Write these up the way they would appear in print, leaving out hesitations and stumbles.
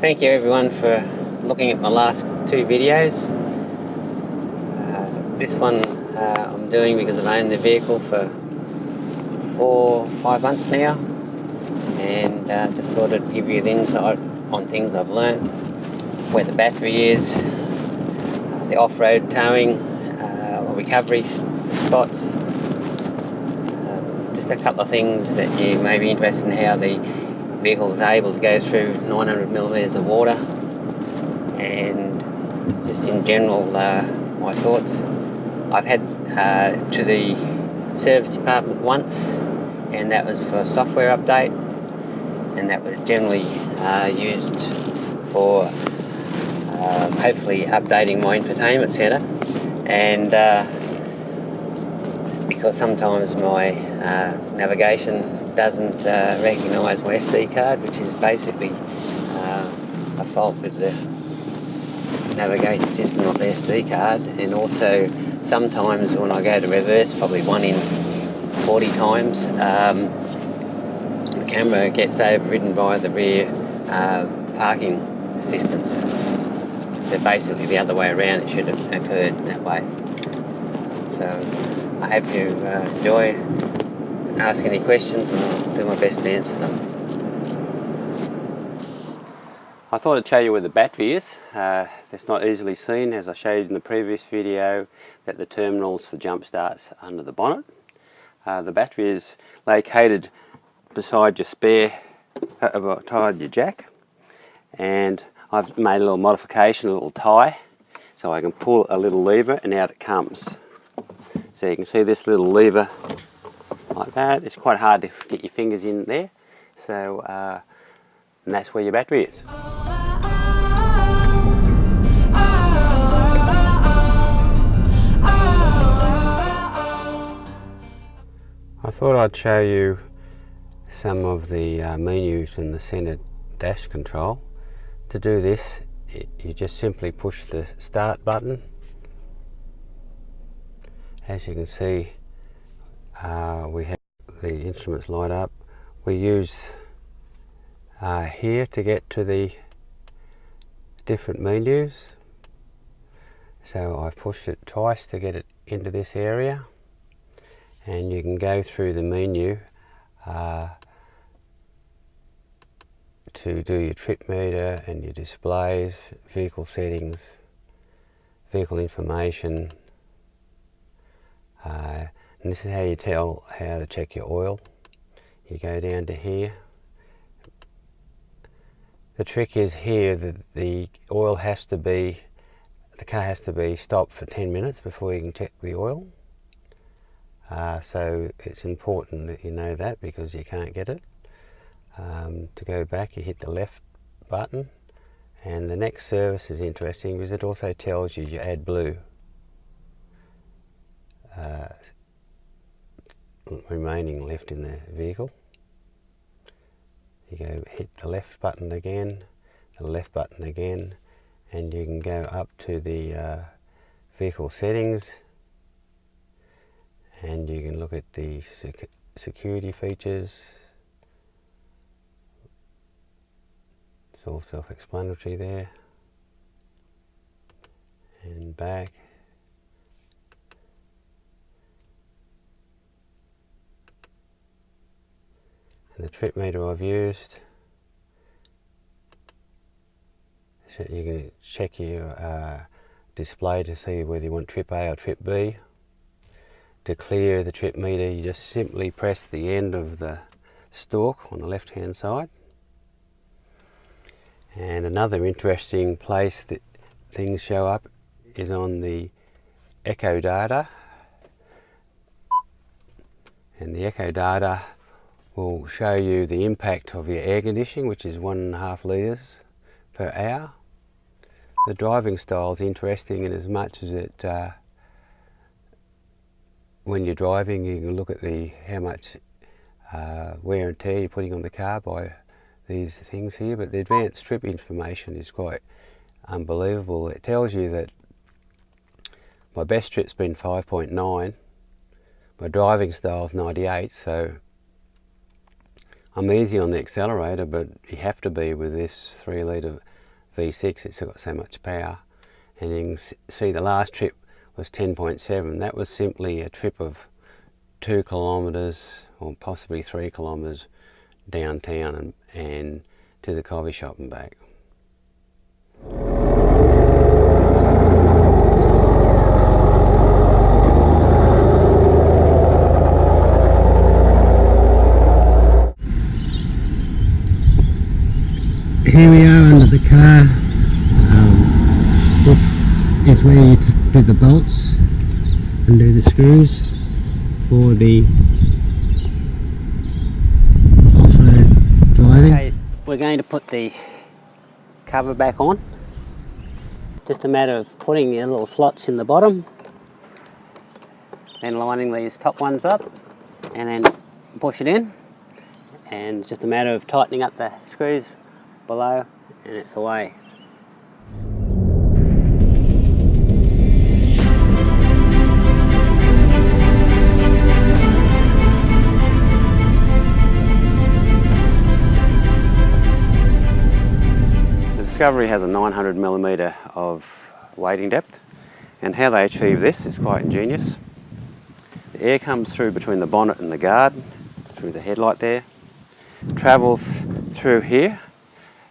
thank you everyone for looking at my last two videos. This one I'm doing because I've owned the vehicle for 4-5 months now, and just thought I'd give you the insight on things I've learnt, where the battery is, the off-road towing, recovery spots, just a couple of things that you may be interested in, how the vehicle is able to go through 900 millimetres of water, and just in general my thoughts. I've had to the service department once, and that was for a software update, and that was generally used for hopefully updating my infotainment centre, and because sometimes my navigation doesn't recognise my SD card, which is basically a fault with the navigation system of the SD card, and also sometimes when I go to reverse, probably 1 in 40 times, the camera gets overridden by the rear parking assistance. So basically the other way around, it should have occurred that way. So I hope you enjoy. Ask any questions and I'll do my best to answer them. I thought I'd show you where the battery is. It's not easily seen, as I showed in the previous video, that the terminals for jump starts under the bonnet. The battery is located beside your spare, beside your jack, and I've made a little modification, a little tie, so I can pull a little lever and out it comes. So you can see this little lever like that. It's quite hard to get your fingers in there, so and that's where your battery is. I thought I'd show you some of the menus in the centre dash control. To do this, you just simply push the start button. As you can see, we have the instruments light up. We use here to get to the different menus. So I've pushed it twice to get it into this area, and you can go through the menu to do your trip meter and your displays, vehicle settings, vehicle information, and this is how you tell how to check your oil. You go down to here. The trick is here that the oil has to be, the car has to be stopped for 10 minutes before you can check the oil. So it's important that you know that, because you can't get it. To go back, you hit the left button, and the next service is interesting because it also tells you your AdBlue remaining left in the vehicle. You go hit the left button again, the left button again, and you can go up to the vehicle settings, and you can look at the security features. It's all self-explanatory there. And back. And the trip meter I've used. So you can check your display to see whether you want trip A or trip B. To clear the trip meter, you just simply press the end of the stalk on the left hand side. And another interesting place that things show up is on the echo data, and the echo data will show you the impact of your air conditioning, which is 1.5 litres per hour. The driving style is interesting in as much as it when you're driving, you can look at how much wear and tear you're putting on the car by these things here, but the advanced trip information is quite unbelievable. It tells you that my best trip's been 5.9, my driving style's 98, so I'm easy on the accelerator, but you have to be with this 3 litre V6, it's got so much power. And you can see the last trip was 10.7. That was simply a trip of 2 kilometres or possibly 3 kilometres downtown and to the coffee shop and back. Here we are under the car. This is where you do the bolts and do the screws for the off-road driving. Okay, we're going to put the cover back on. Just a matter of putting the little slots in the bottom, then lining these top ones up and then push it in, and it's just a matter of tightening up the screws below and it's away. The Discovery has a 900mm of wading depth, and how they achieve this is quite ingenious. The air comes through between the bonnet and the guard, through the headlight there, travels through here,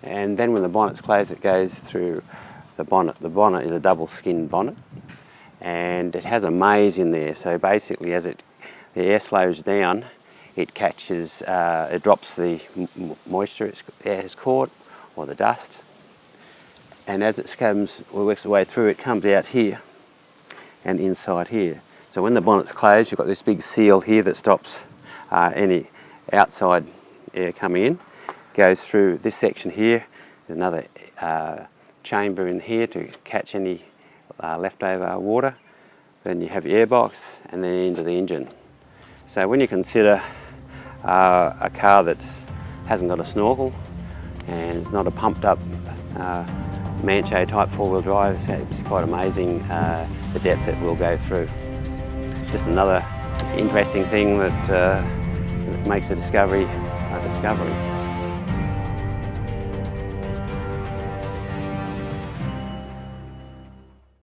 and then when the bonnet's closed it goes through the bonnet. The bonnet is a double skin bonnet and it has a maze in there, so basically as the air slows down it catches, it drops the moisture it has caught or the dust, and as it works its way through it comes out here and inside here. So when the bonnet's closed you've got this big seal here that stops any outside air coming in. Goes through this section here. There's another chamber in here to catch any leftover water. Then you have your airbox and then into the engine. So when you consider a car that hasn't got a snorkel and it's not a pumped up Mancho type 4-wheel drive, it's quite amazing the depth it will go through. Just another interesting thing that makes a Discovery a Discovery.